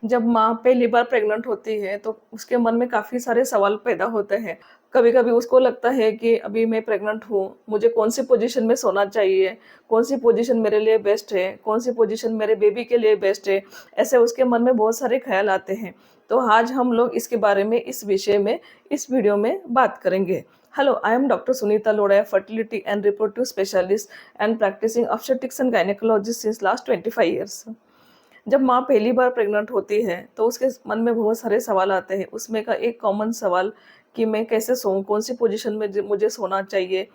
जब माँ पहली बार प्रेग्नेंट होती है तो उसके मन में काफ़ी सारे सवाल पैदा होते हैं। कभी-कभी उसको लगता है कि अभी मैं प्रेग्नेंट हूँ, मुझे कौन-सी पोज़ीशन में सोना चाहिए, कौन-सी पोज़ीशन मेरे लिए बेस्ट है, कौन-सी पोज़ीशन मेरे बेबी के लिए बेस्ट है, ऐसे उसके मन में बहुत सारे ख़्याल आते हैं। तो आज हम लोग इसके बारे में, इस विषय में, इस वीडियो में बात करेंगे। Hello, I am doctor Sunita Lodha, fertility and reproductive specialist and practising obstetrics and gynaecologist since last 25 years. जब माँ पहली बार प्रेग्नेंट होती है तो उसके मन में बहुत सारे सवाल आते हैं। उसमें का एक कॉमन सवाल कि मैं कैसे सोऊं, कौन सी पोजीशन में मुझे सोना चाहिए,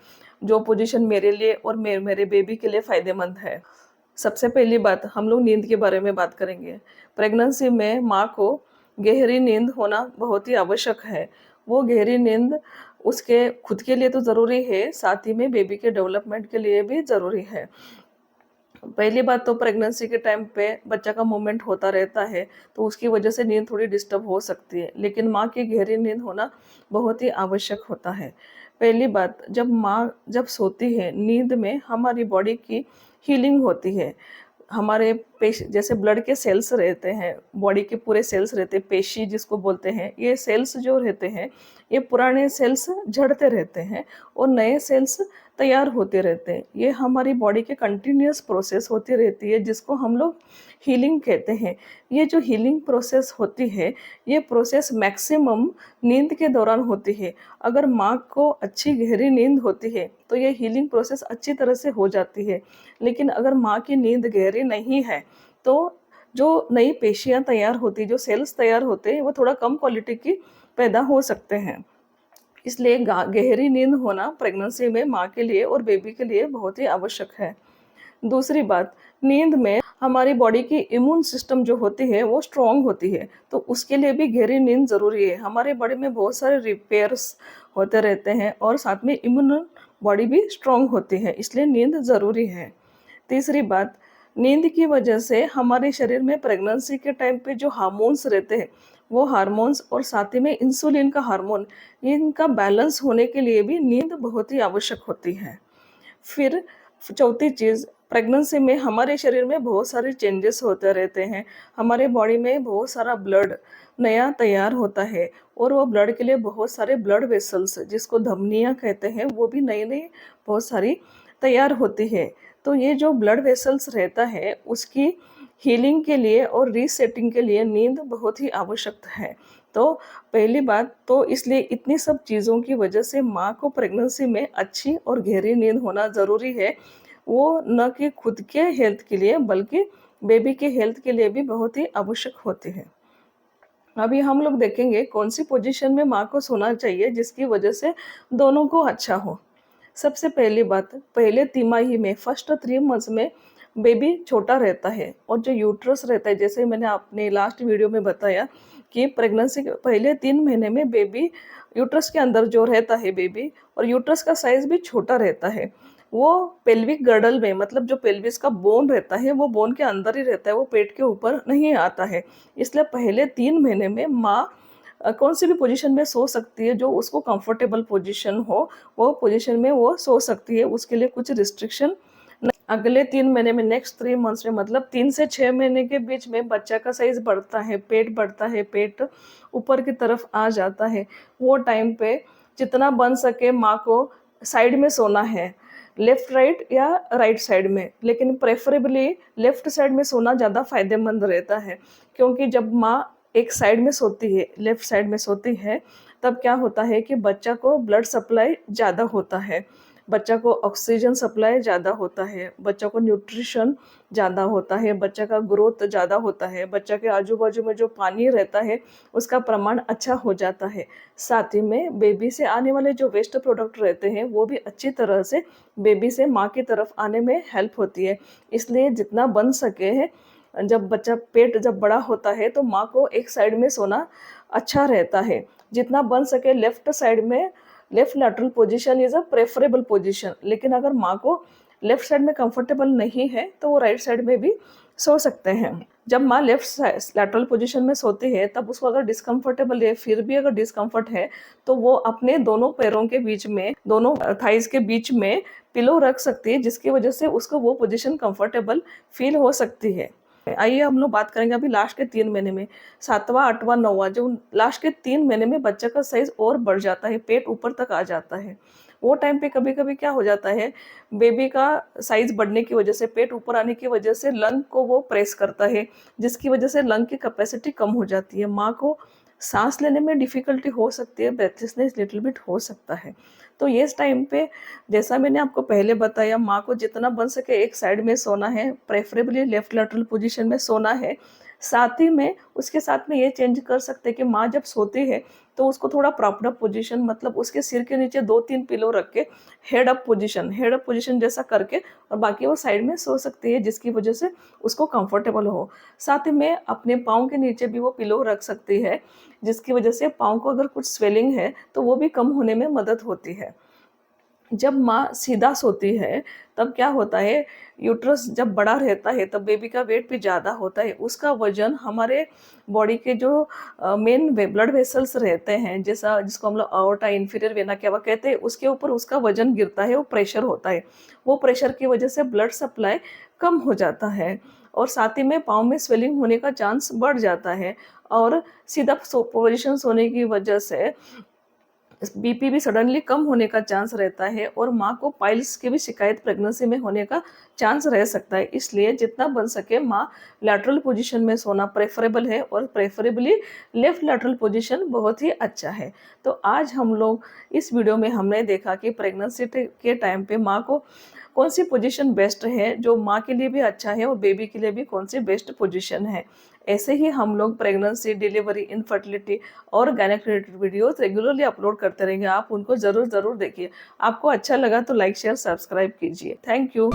जो पोजीशन मेरे लिए और मेरे बेबी के लिए फ़ायदेमंद है। सबसे पहली बात हम लोग नींद के बारे में बात करेंगे। प्रेगनेंसी में माँ को गहरी नींद होना बहुत ही आवश्यक है। वो गहरी नींद उसके खुद के लिए तो ज़रूरी है, साथ ही में बेबी के डेवलपमेंट के लिए भी ज़रूरी है। पहली बात तो प्रेगनेंसी के टाइम पे बच्चा का मूवमेंट होता रहता है, तो उसकी वजह से नींद थोड़ी डिस्टर्ब हो सकती है, लेकिन माँ की गहरी नींद होना बहुत ही आवश्यक होता है। पहली बात, जब माँ जब सोती है, नींद में हमारी बॉडी की हीलिंग होती है। हमारे पेश जैसे ब्लड के सेल्स रहते हैं, बॉडी के पूरे सेल्स रहते हैं, पेशी जिसको बोलते हैं, ये सेल्स जो रहते हैं, ये पुराने सेल्स झड़ते रहते हैं और नए सेल्स तैयार होते रहते हैं। ये हमारी बॉडी के कंटिन्यूअस प्रोसेस होती रहती है, जिसको हम लोग हीलिंग कहते हैं। ये जो हीलिंग प्रोसेस होती है, ये प्रोसेस मैक्सिमम नींद के दौरान होती है। अगर माँ को अच्छी गहरी नींद होती है, तो ये हीलिंग प्रोसेस अच्छी तरह से हो जाती है। लेकिन अगर माँ की नींद गहरी नहीं है, तो जो नई पेशियाँ तैयार होती, जो सेल्स तैयार होते हैं, वो थोड़ा कम क्वालिटी की पैदा हो सकते हैं। इसलिए गहरी नींद होना प्रेगनेंसी में माँ के लिए और बेबी के लिए बहुत ही आवश्यक है। दूसरी बात, नींद में हमारी बॉडी की इम्यून सिस्टम जो होती है वो स्ट्रॉन्ग होती है, तो उसके लिए भी गहरी नींद ज़रूरी है। हमारे बॉडी में बहुत सारे रिपेयर्स होते रहते हैं और साथ में इम्यून बॉडी भी स्ट्रॉन्ग होती है, इसलिए नींद ज़रूरी है। तीसरी बात, नींद की वजह से हमारे शरीर में प्रेगनेंसी के टाइम पे जो हार्मोन्स रहते हैं, वो हार्मोन्स और साथ ही में इंसुलिन का हार्मोन, इनका बैलेंस होने के लिए भी नींद बहुत ही आवश्यक होती है। फिर चौथी चीज़, प्रेगनेंसी में हमारे शरीर में बहुत सारे चेंजेस होते रहते हैं। हमारे बॉडी में बहुत सारा ब्लड नया तैयार होता है और वो ब्लड के लिए बहुत सारे ब्लड वेसल्स, जिसको धमनियाँ कहते हैं, वो भी नई-नई बहुत सारी तैयार होती है। तो ये जो ब्लड वेसल्स रहता है, उसकी हीलिंग के लिए और रीसेटिंग के लिए नींद बहुत ही आवश्यक है। तो पहली बात तो इसलिए इतनी सब चीज़ों की वजह से माँ को प्रेगनेंसी में अच्छी और गहरी नींद होना ज़रूरी है। वो न कि खुद के हेल्थ के लिए, बल्कि बेबी के हेल्थ के लिए भी बहुत ही आवश्यक होती है। अभी हम लोग देखेंगे कौन सी पोजीशन में माँ को सोना चाहिए, जिसकी वजह से दोनों को अच्छा हो। सबसे पहली बात, पहले तिमाही में, फर्स्ट 3 मंथ्स में बेबी छोटा रहता है और जो यूट्रस रहता है, जैसे मैंने अपने लास्ट वीडियो में बताया कि प्रेगनेंसी के पहले 3 महीने में बेबी यूट्रस के अंदर जो रहता है बेबी, और यूट्रस का साइज़ भी छोटा रहता है। वो पेल्विक गर्डल में, मतलब जो पेल्विस का बोन रहता है, वो बोन के अंदर ही रहता है, वो पेट के ऊपर नहीं आता है। इसलिए पहले 3 महीने में माँ कौन-सी भी पोजीशन में सो सकती है, जो उसको कंफर्टेबल पोजीशन हो, वो पोजीशन में वो सो सकती है, उसके लिए कुछ रिस्ट्रिक्शन नहीं। अगले 3 महीने में, नेक्स्ट 3 मंथ्स में, मतलब 3 से 6 महीने के बीच में बच्चा का साइज़ बढ़ता है, पेट बढ़ता है, पेट ऊपर की तरफ आ जाता है। वो टाइम पे जितना बन सके माँ को साइड में सोना है, लेफ्ट राइट या राइट साइड में, लेकिन प्रेफरेबली लेफ्ट साइड में सोना ज़्यादा फ़ायदेमंद रहता है। क्योंकि जब माँ एक साइड में सोती है, लेफ्ट साइड में सोती है, तब क्या होता है कि बच्चा को ब्लड सप्लाई ज़्यादा होता है, बच्चा को ऑक्सीजन सप्लाई ज़्यादा होता है, बच्चा को न्यूट्रिशन ज़्यादा होता है, बच्चा का ग्रोथ ज़्यादा होता है, बच्चा के आजू-बाजू में जो पानी रहता है, उसका प्रमाण अच्छा हो जाता है। साथ ही में बेबी से आने वाले जो वेस्ट प्रोडक्ट रहते हैं, वो भी अच्छी तरह से बेबी से माँ की तरफ आने में हेल्प होती है। इसलिए जितना बन सके है, जब बच्चा पेट जब बड़ा होता है, तो माँ को एक साइड में सोना अच्छा रहता है। जितना बन सके लेफ्ट साइड में, left lateral position is a preferable position. लेकिन अगर माँ को लेफ्ट साइड में कंफर्टेबल नहीं है, तो वो राइट साइड में भी सो सकते हैं। जब माँ लेफ्ट लैटरल पोजीशन में सोती है, तब उसको अगर डिस्कम्फर्टेबल है, फिर भी अगर डिस्कम्फर्ट है, तो वो अपने दोनों पैरों के बीच में, दोनों थाइज़ के बीच में पिलो रख सकती है, जिसकी वजह से उसको वो पोजीशन कंफर्टेबल फील हो सकती है। आइए हम लोग बात करेंगे अभी लास्ट के 3 महीने में, 7वाँ, 8वाँ, 9वाँ जो लास्ट के 3 महीने में बच्चे का साइज़ और बढ़ जाता है, पेट ऊपर तक आ जाता है। वो टाइम पे कभी-कभी क्या हो जाता है, बेबी का साइज़ बढ़ने की वजह से, पेट ऊपर आने की वजह से लंग को वो प्रेस करता है, जिसकी वजह से लंग की कैपेसिटी कम हो जाती है। माँ को साँस लेने में डिफ़िकल्टी हो सकती है, ब्रेथलेसनेस लिटिल बिट हो सकता है। तो ये इस टाइम पे जैसा मैंने आपको पहले बताया, माँ को जितना बन सके एक साइड में सोना है, प्रेफ़रेबली लेफ़्ट लैटरल पोज़ीशन में सोना है। साथ ही में उसके साथ में ये चेंज कर सकते हैं कि माँ जब सोती है, तो उसको थोड़ा प्रॉप्ड अप पोज़ीशन, मतलब उसके सिर के नीचे 2-3 पिलो रख के हेड अप पोज़ीशन जैसा करके और बाकी वो साइड में सो सकती है, जिसकी वजह से उसको कंफर्टेबल हो। साथ ही में अपने पाँव के नीचे भी वो पिलो रख सकती है, जिसकी वजह से पाँव को अगर कुछ स्वेलिंग है, तो वो भी कम होने में मदद होती है। जब माँ सीधा सोती है, तब क्या होता है, यूट्रस जब बड़ा रहता है, तब बेबी का वेट भी ज़्यादा होता है। उसका वज़न हमारे बॉडी के जो मेन वे ब्लड वेसल्स रहते हैं, जैसा जिसको हम लोग अओर्टा, इंफीरियर वेना केवा कहते हैं, उसके ऊपर उसका वज़न गिरता है, वो प्रेशर होता है। वो प्रेशर की वजह से ब्लड सप्लाई कम हो जाता है और साथ ही में पाँव में स्वेलिंग होने का चांस बढ़ जाता है और सीधा पोज़ीशन सोने की वजह से बीपी भी सडनली कम होने का चांस रहता है और माँ को पाइल्स की भी शिकायत प्रेगनेंसी में होने का चांस रह सकता है। इसलिए जितना बन सके माँ लैटरल पोजीशन में सोना प्रेफरेबल है और प्रेफरेबली लेफ्ट लैटरल पोजीशन बहुत ही अच्छा है। तो आज हम लोग इस वीडियो में हमने देखा कि प्रेगनेंसी के टाइम पे माँ को कौन सी पोजीशन बेस्ट है, जो माँ के लिए भी अच्छा है और बेबी के लिए भी कौन सी बेस्ट पोजीशन है। ऐसे ही हम लोग प्रेगनेंसी, डिलीवरी, इनफर्टिलिटी और gynaec related videos regularly upload करते रहेंगे। आप उनको ज़रूर देखिए। आपको अच्छा लगा तो लाइक, शेयर, सब्सक्राइब कीजिए। Thank you.